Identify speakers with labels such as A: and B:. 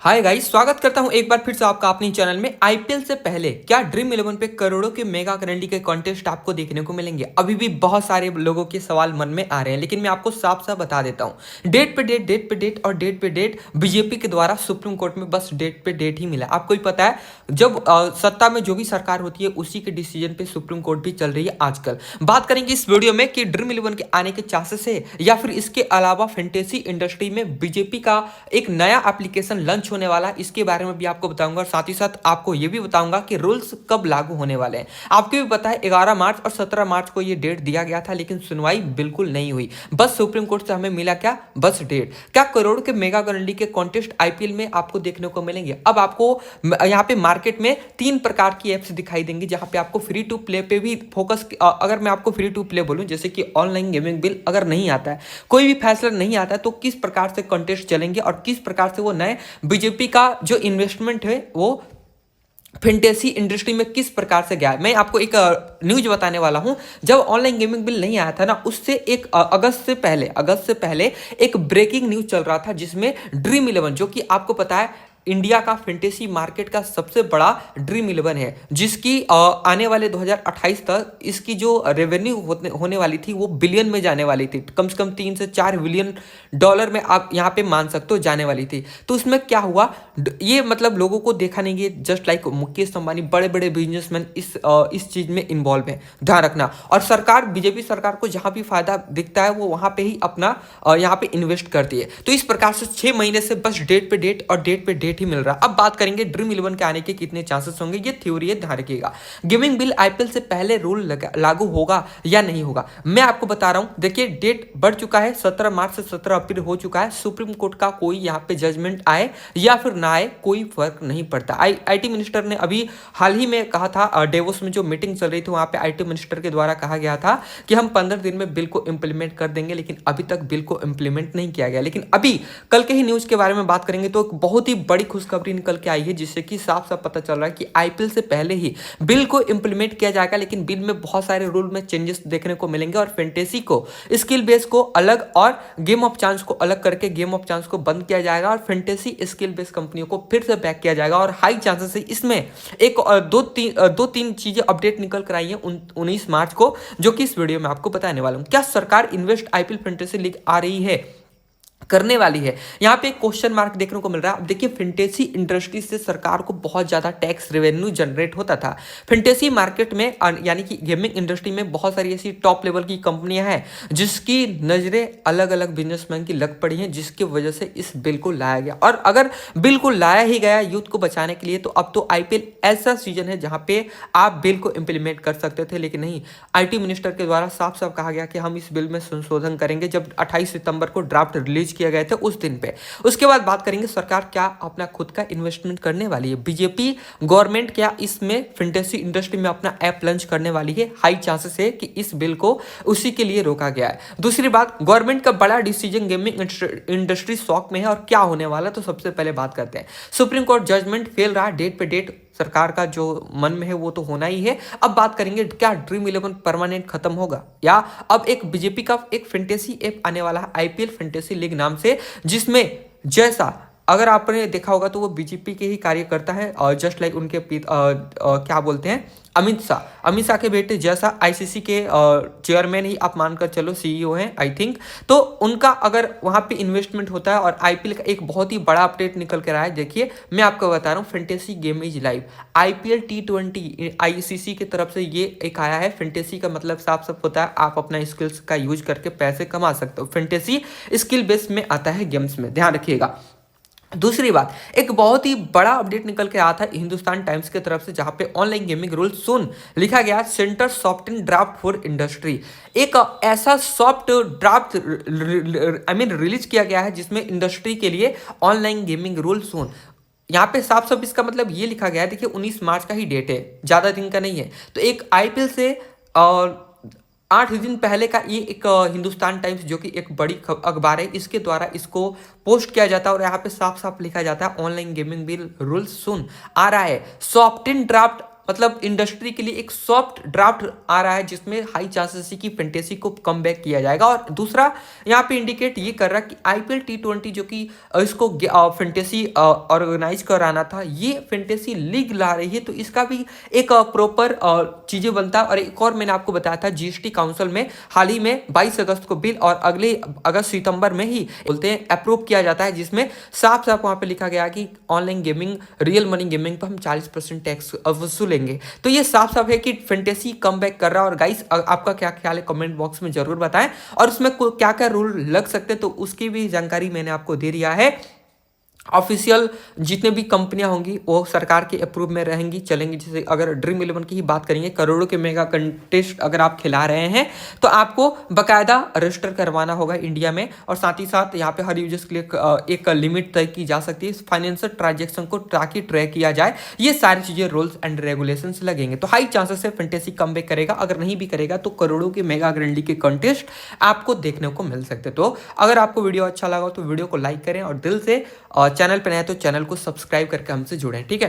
A: Hi guys, स्वागत करता हूं एक बार फिर से आपका अपने चैनल में। आईपीएल से पहले क्या ड्रीम 11 पे करोड़ों के मेगा गारंटी के कॉन्टेस्ट आपको देखने को मिलेंगे? अभी भी बहुत सारे लोगों के सवाल मन में आ रहे हैं, लेकिन मैं आपको साफ साफ बता देता हूं। डेट और डेट पे डेट बीजेपी के द्वारा सुप्रीम कोर्ट में बस डेट पे डेट ही मिला। आपको ही पता है, जब सत्ता में जो भी सरकार होती है उसी के डिसीजन पे सुप्रीम कोर्ट भी चल रही है आजकल। बात करेंगे इस वीडियो में कि ड्रीम 11 के आने के चांसेस है या फिर इसके अलावा फैंटेसी इंडस्ट्री में बीजेपी का एक नया एप्लीकेशन लॉन्च होने वाला है, इसके बारे में भी आपको बताऊंगा। और साथ ही साथ आपको यह भी बताऊंगा कि रूल्स कब लागू होने वाले हैं। आपको भी पता है 11 मार्च और 17 मार्च को यह डेट दिया गया था, लेकिन सुनवाई बिल्कुल नहीं हुई। बस सुप्रीम कोर्ट से हमें मिला क्या? बस डेट। क्या करोड़ के मेगा गारंटी के कॉन्टेस्ट आईपीएल में आपको देखने को मिलेंगे? अब आपको यहाँ पे मार्केट में 3 प्रकार की एप्स दिखाई देंगी, जहां पे आपको फ्री टू प्ले पे भी फोकस। अगर मैं आपको फ्री टू प्ले बोलूं, जैसे कि ऑनलाइन गेमिंग बिल अगर नहीं आता है, कोई भी फैसला नहीं आता है, तो किस प्रकार से कॉन्टेस्ट चलेंगे और किस प्रकार से वो नए बीजेपी का जो इन्वेस्टमेंट है वो फैंटेसी इंडस्ट्री में किस प्रकार से गया है। मैं आपको एक न्यूज बताने वाला हूं। जब ऑनलाइन गेमिंग बिल नहीं आया था ना, उससे एक अगस्त से पहले एक ब्रेकिंग न्यूज चल रहा था, जिसमें ड्रीम 11, जो कि आपको पता है इंडिया का फैंटेसी मार्केट का सबसे बड़ा ड्रीम 11 है, जिसकी आने वाले 2028 तक इसकी जो रेवेन्यू होने वाली थी वो बिलियन में जाने वाली थी। कम से कम 3 से 4 बिलियन डॉलर में आप यहाँ पे मान सकते हो जाने वाली थी। तो उसमें क्या हुआ, ये मतलब लोगों को देखा नहीं गया। जस्ट लाइक मुकेश अंबानी, बड़े बड़े बिजनेसमैन इस चीज में इन्वॉल्व है, ध्यान रखना। और सरकार, बीजेपी सरकार को जहां भी फायदा दिखता है वो वहां पे ही अपना यहाँ पे इन्वेस्ट करती है। तो इस प्रकार से 6 महीने से बस डेट पे डेट और डेट पे डेट ही मिल रहा है। अब बात करेंगे ड्रीम 11 के आने के कितने चांसेस होंगे। ये थ्योरी है, ध्यान रखिएगा। गेमिंग बिल आईपीएल से पहले रूल लागू होगा या नहीं होगा, मैं आपको बता रहा हूं। देखिए, डेट बढ़ चुका है, 17 मार्च से 17 अप्रैल हो चुका है। सुप्रीम कोर्ट का कोई यहाँ पे जजमेंट आए या फिर ना आए, कोई फर्क नहीं पड़ता। आईटी मिनिस्टर ने अभी हाल ही में कहा था, डेवोस में जो मीटिंग चल रही थी वहां पे आईटी मिनिस्टर के द्वारा कहा गया था कि हम 15 दिन में बिल को इंप्लीमेंट कर देंगे, लेकिन अभी तक बिल को इंप्लीमेंट नहीं किया गया। लेकिन अभी कल के ही न्यूज के बारे में बात करेंगे तो एक बहुत ही बड़ी खुशखबरी निकल के आई है, जिससे कि साफ साफ पता चल रहा है कि आईपीएल से पहले ही बिल को इंप्लीमेंट किया जाएगा। लेकिन बिल में बहुत सारे रूल में चेंजेस देखने को मिलेंगे और फैंटेसी को, स्किल बेस को अलग और गेम ऑफ चांस को अलग करके गेम ऑफ चांस को बंद किया जाएगा और फैंटेसी स्किल बेस कंपनियों को फिर से बैक किया जाएगा। और हाई चांसेस है इसमें एक दो तीन चीजें अपडेट निकल कर आई है 19 मार्च को, जो कि इस वीडियो में आपको बताने वाला हूं। क्या सरकार इन्वेस्ट आईपीएल फैंटेसी लीग आ रही है, करने वाली है? यहाँ पे एक क्वेश्चन मार्क देखने को मिल रहा है। अब देखिए, फैंटेसी इंडस्ट्री से सरकार को बहुत ज्यादा टैक्स रेवेन्यू जनरेट होता था। फैंटेसी मार्केट में यानी कि गेमिंग इंडस्ट्री में बहुत सारी ऐसी टॉप लेवल की कंपनियां हैं जिसकी नजरें अलग अलग बिजनेसमैन की लग पड़ी हैं, जिसकी वजह से इस बिल को लाया गया। और अगर बिल को लाया ही गया यूथ को बचाने के लिए, तो अब तो आईपीएल ऐसा सीजन है जहां पे आप बिल को इंप्लीमेंट कर सकते थे, लेकिन नहीं। आईटी मिनिस्टर के द्वारा साफ साफ कहा गया कि हम इस बिल में संशोधन करेंगे, जब 28 सितंबर को ड्राफ्ट रिलीज किया गए थे उस दिन पे। उसके बाद बात करेंगे सरकार क्या अपना खुद का इन्वेस्टमेंट करने वाली है। बीजेपी गवर्नमेंट क्या इसमें फैंटेसी इंडस्ट्री में अपना ऐप लॉन्च करने वाली है? हाई चांसेस है कि इस बिल को उसी के लिए रोका गया है। दूसरी बात, गवर्नमेंट का बड़ा डिसीजन, गेमिंग इंडस्ट्री शॉक में है और क्या होने वाला, तो सबसे पहले बात करते हैं। सुप्रीम कोर्ट जजमेंट फेल रहा, डेट पे डेट सरकार का जो मन में है वो तो होना ही है। अब बात करेंगे, क्या ड्रीम 11 परमानेंट खत्म होगा, या अब एक बीजेपी का एक फैंटेसी ऐप आने वाला है आईपीएल फैंटेसी लीग नाम से, जिसमें जैसा अगर आपने देखा होगा तो वो बीजेपी के ही कार्य करता है, और जस्ट लाइक उनके क्या बोलते हैं, अमित शाह के बेटे जैसा आईसीसी के चेयरमैन ही आप मानकर चलो, सीईओ हैं आई थिंक। तो उनका अगर वहां पे इन्वेस्टमेंट होता है, और आईपीएल का एक बहुत ही बड़ा अपडेट निकल कर आया है। देखिए, मैं आपको बता रहा हूँ, fantasy game is live IPL T20 ICC की तरफ से ये एक आया है। फैंटेसी का मतलब साफ साफ होता है आप अपना स्किल्स का यूज करके पैसे कमा सकते हो। फैंटेसी स्किल बेस में आता है गेम्स में, ध्यान रखिएगा। दूसरी बात, एक बहुत ही बड़ा अपडेट निकल के आया था हिंदुस्तान टाइम्स की तरफ से, जहां पे ऑनलाइन गेमिंग रूल सुन लिखा गया, centre soft in draft for industry. एक ऐसा सॉफ्ट ड्राफ्ट रिलीज किया गया है जिसमें इंडस्ट्री के लिए ऑनलाइन गेमिंग रूल सुन, यहाँ पे साफ साफ इसका मतलब ये लिखा गया है। देखिए, 19 मार्च का ही डेट है, ज्यादा दिन का नहीं है। तो एक आईपीएल से 8 दिन पहले का ये एक हिंदुस्तान टाइम्स, जो कि एक बड़ी अखबार है, इसके द्वारा इसको पोस्ट किया जाता है और यहाँ पे साफ साफ लिखा जाता है ऑनलाइन गेमिंग बिल रूल्स सुन आ रहा है। सॉफ्ट इन ड्राफ्ट मतलब इंडस्ट्री के लिए एक सॉफ्ट ड्राफ्ट आ रहा है जिसमें हाई चांसेस है कि फैंटेसी को कम बैक किया जाएगा। और दूसरा यहाँ पे इंडिकेट ये कर रहा है कि आईपीएल टी20 जो कि इसको फैंटेसी ऑर्गेनाइज कराना था, ये फैंटेसी लीग ला रही है, तो इसका भी एक प्रॉपर चीजें बनता है। और एक और मैंने आपको बताया था जीएसटी काउंसिल में हाल ही में 22 अगस्त को बिल और अगले अगस्त सितंबर में ही बोलते हैं अप्रूव किया जाता है, जिसमें साफ साफ वहां पे लिखा गया कि online gaming real money gaming पर हम 40% टैक्स वसूलेंगे। तो ये साफ साफ है कि फैंटेसी कम बैक कर रहा है। और गाइस आपका क्या ख्याल है कमेंट बॉक्स में जरूर बताएं, और उसमें क्या क्या रूल लग सकते हैं तो उसकी भी जानकारी मैंने आपको दे दिया है। ऑफिशियल जितने भी कंपनियां होंगी वो सरकार के अप्रूव में रहेंगी, चलेंगी। जैसे अगर ड्रीम 11 की ही बात करेंगे, करोड़ों के मेगा कंटेस्ट अगर आप खिला रहे हैं तो आपको बकायदा रजिस्टर करवाना होगा इंडिया में। और साथ ही साथ यहाँ पे हर यूजर्स के लिए एक लिमिट तय की जा सकती है फाइनेंशियल ट्रांजेक्शन को, ताकि ट्रैक किया जाए। ये सारी चीजें रूल्स एंड रेगुलेशन लगेंगे, तो हाई चांसेस है फैंटेसी कम बैक करेगा। अगर नहीं भी करेगा तो करोड़ों के मेगा ग्रैंडी के कंटेस्ट आपको देखने को मिल सकते। तो अगर आपको वीडियो अच्छा लगा तो वीडियो को लाइक करें, और दिल से चैनल पर नए तो चैनल को सब्सक्राइब करके हमसे जुड़ें, ठीक है।